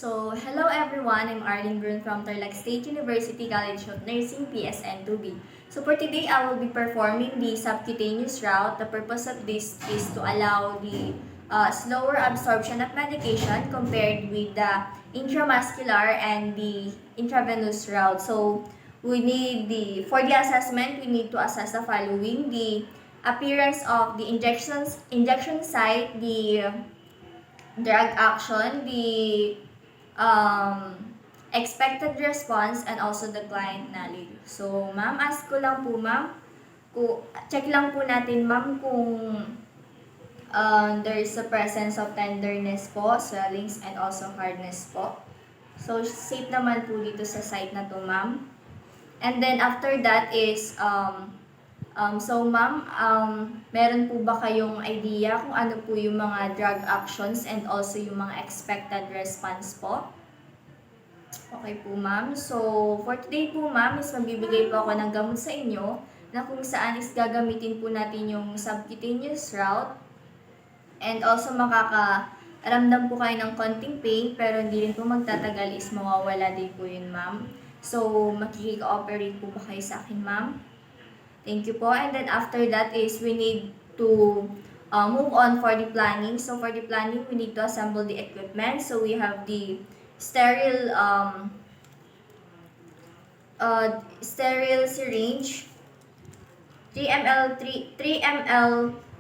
Hello everyone, I'm Arlene Brun from Tarlac State University College of Nursing PSN2B. So for today, I will be performing the subcutaneous route. The purpose of this is to allow the slower absorption of medication compared with the intramuscular and the intravenous route. So for the assessment, we need to assess the following: the appearance of the injection site, the drug action, the um, expected response, and also the client knowledge. So, ma'am, ask ko lang po, ma'am, check lang po natin, ma'am, kung there is a presence of tenderness po, swellings, and also hardness po. So, safe naman po dito sa site na to, ma'am. And then, after that is, ma'am, meron po ba kayong idea kung ano po yung mga drug actions and also yung mga expected response po? Okay po, ma'am. So, for today po, ma'am, is magbibigay po ako ng gamot sa inyo na kung saan is gagamitin po natin yung subcutaneous route. And also, makakaramdam po kayo ng konting pain, pero hindi rin po magtatagal, is mawawala din po yun, ma'am. So, makikika-operate po ba kayo sa akin, ma'am? Thank you po. And then after that is we need to move on for the planning. So for the planning, we need to assemble the equipment. So we have the sterile sterile syringe, 3 ml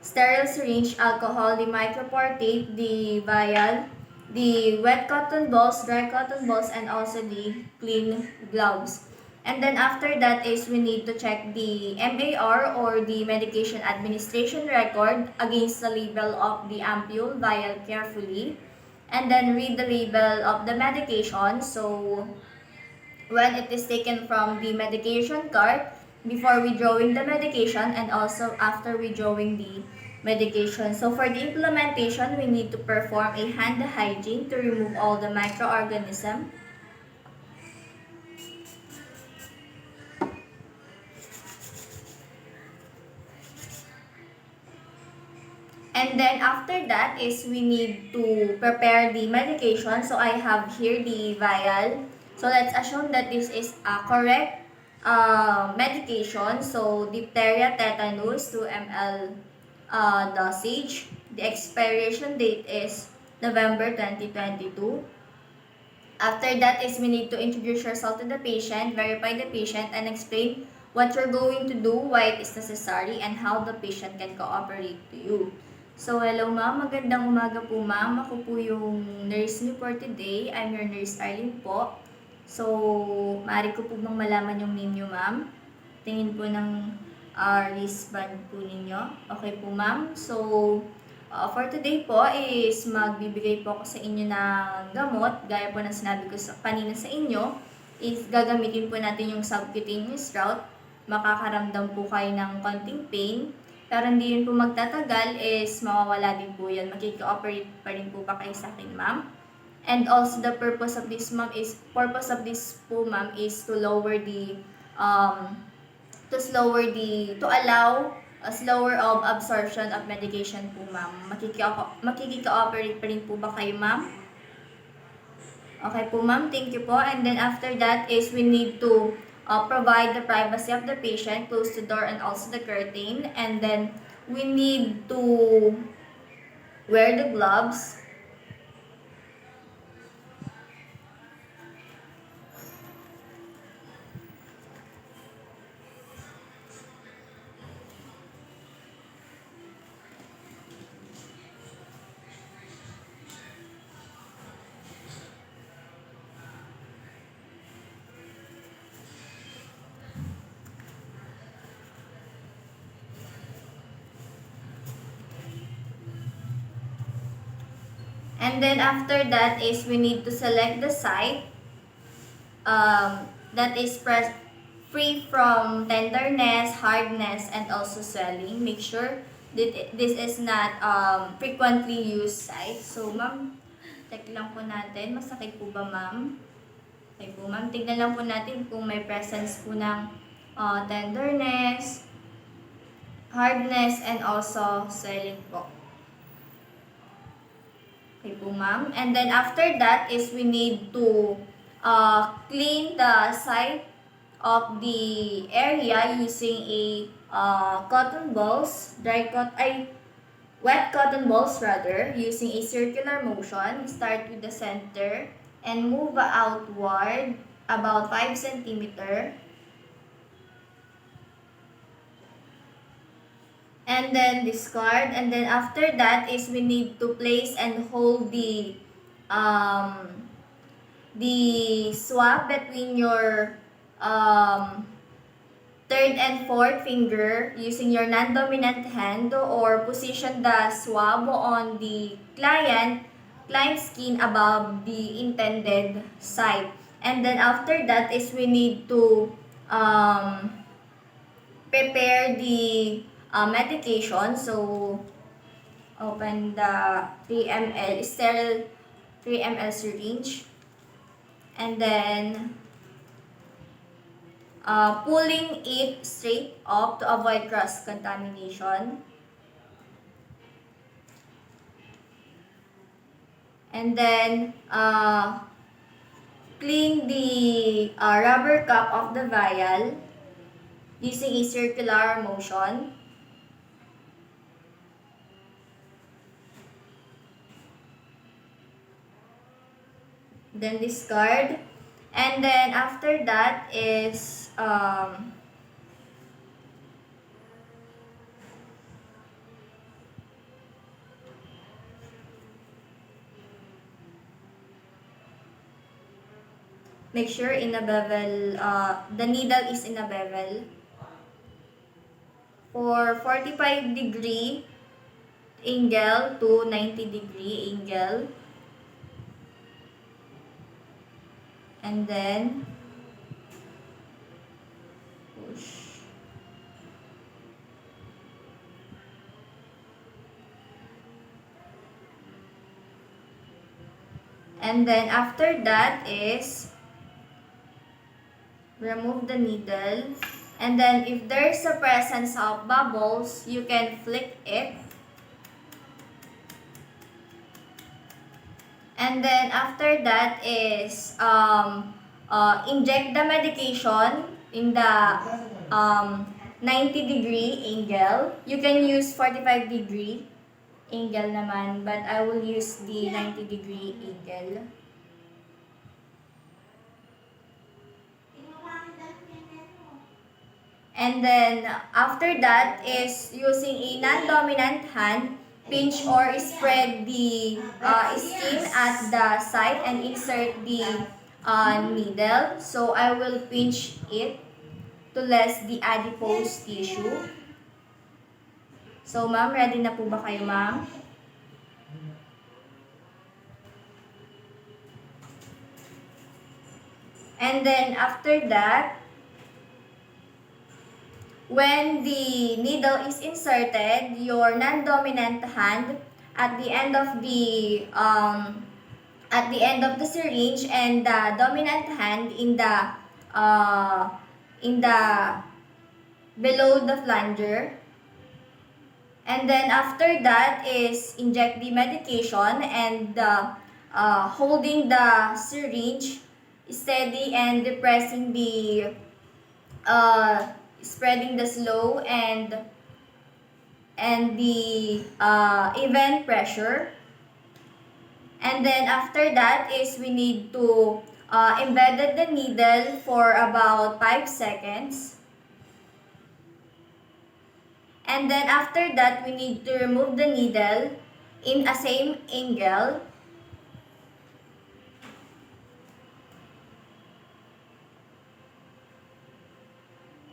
sterile syringe, alcohol, the micropore tape, the vial, the wet cotton balls, dry cotton balls, and also the clean gloves. And then after that is we need to check the MAR or the medication administration record against the label of the ampule vial carefully. And then read the label of the medication. So when it is taken from the medication cart, before withdrawing the medication and also after withdrawing the medication. So for the implementation, we need to perform a hand hygiene to remove all the microorganisms. And then after that is we need to prepare the medication. So I have here the vial. So let's assume that this is a correct medication. So diphtheria, tetanus, 2 ml dosage. The expiration date is November 2022. After that is we need to introduce yourself to the patient, verify the patient, and explain what you're going to do, why it is necessary, and how the patient can cooperate to you. So, hello ma'am. Magandang umaga po ma'am. Ako po yung nurse niyo for today. I'm your nurse Arlene po. So, maaari ko po bang malaman yung name niyo ma'am? Tingin po ng wristband po ninyo. Okay po ma'am. So, for today po is magbibigay po ako sa inyo ng gamot. Gaya po ng sinabi ko kanina sa inyo, is gagamitin po natin yung subcutaneous route. Makakaramdam po kayo ng konting pain. Pero hindi yun po magtatagal, is mawawala din po yan. Makika-operate pa rin po ba kayo sa akin, ma'am? And also the purpose of this ma'am is to lower the to allow a slower of absorption of medication po, ma'am. Makika-operate pa rin po ba kayo, ma'am? Okay po, ma'am. Thank you po. And then after that is we need to provide the privacy of the patient, close the door and also the curtain. And then we need to wear the gloves. And then after that is we need to select the site that is free from tenderness, hardness, and also swelling. Make sure that this is not frequently used site. So ma'am, check lang po natin. Masakit po ba ma'am? Okay po ma'am, tignan lang po natin kung may presence po ng tenderness, hardness, and also swelling po. Okay po, ma'am. And then after that is we need to clean the site of the area using a cotton balls, wet cotton balls rather, using a circular motion. Start with the center and move outward about 5 centimeter. And then discard, and then after that is we need to place and hold the swab between your third and fourth finger using your non-dominant hand, or position the swab on the client skin above the intended site. And then after that is we need to prepare the medication. So open the 3 ml sterile 3 ml syringe, and then pulling it straight up to avoid cross contamination. And then clean the rubber cap of the vial using a circular motion. Then discard. And then after that is make sure in a bevel, the needle is in a bevel. For 45-degree angle to 90-degree angle. And then push. And then after that is remove the needle. And then if there's a presence of bubbles, you can flick it. And then after that is inject the medication in the 90-degree angle. You can use 45-degree angle naman, but I will use the 90-degree angle. And then after that is using a non-dominant hand, pinch or spread the skin at the site and insert the needle. So I will pinch it to less the adipose tissue. So ma'am, ready na po ba kayo, ma'am? And then after that, when the needle is inserted, your non-dominant hand at the end of the syringe, and the dominant hand in the below the flanger. And then after that is inject the medication and holding the syringe steady and depressing the spreading the slow and the even pressure. And then after that is we need to embed the needle for about 5 seconds. And then after that we need to remove the needle in a same angle.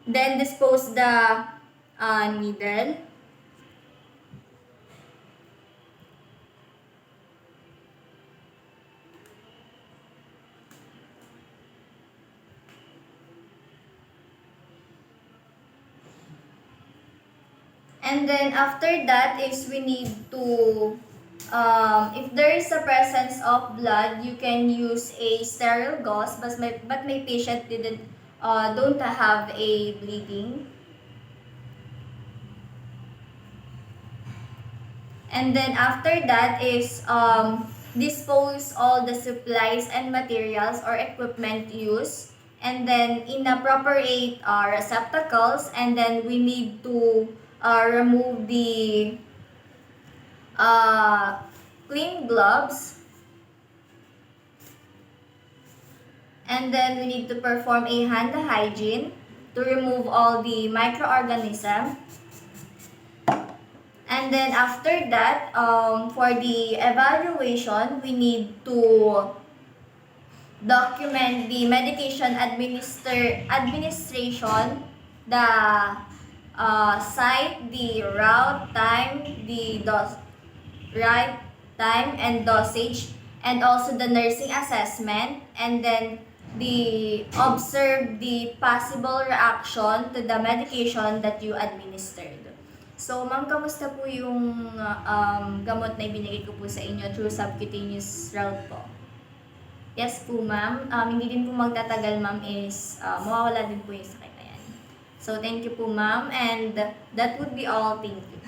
Then dispose the needle. And then after that is we need to, if there is a presence of blood, you can use a sterile gauze, but my patient don't have a bleeding. And then after that is dispose all the supplies and materials or equipment used, and then inappropriate receptacles, and then we need to remove the uh, clean gloves, and then we need to perform a hand hygiene to remove all the microorganisms. And then after that, for the evaluation, we need to document the medication administration, the site, the route, time, the right time and dosage, and also the nursing assessment, and then observe the possible reaction to the medication that you administered. So, ma'am, kamusta po yung gamot na ibinigay ko po sa inyo through subcutaneous route po? Yes po, ma'am. Hindi din po magtatagal, ma'am, is mawawala din po yung sakit na yan. So, thank you po, ma'am, and that would be all. Thank you.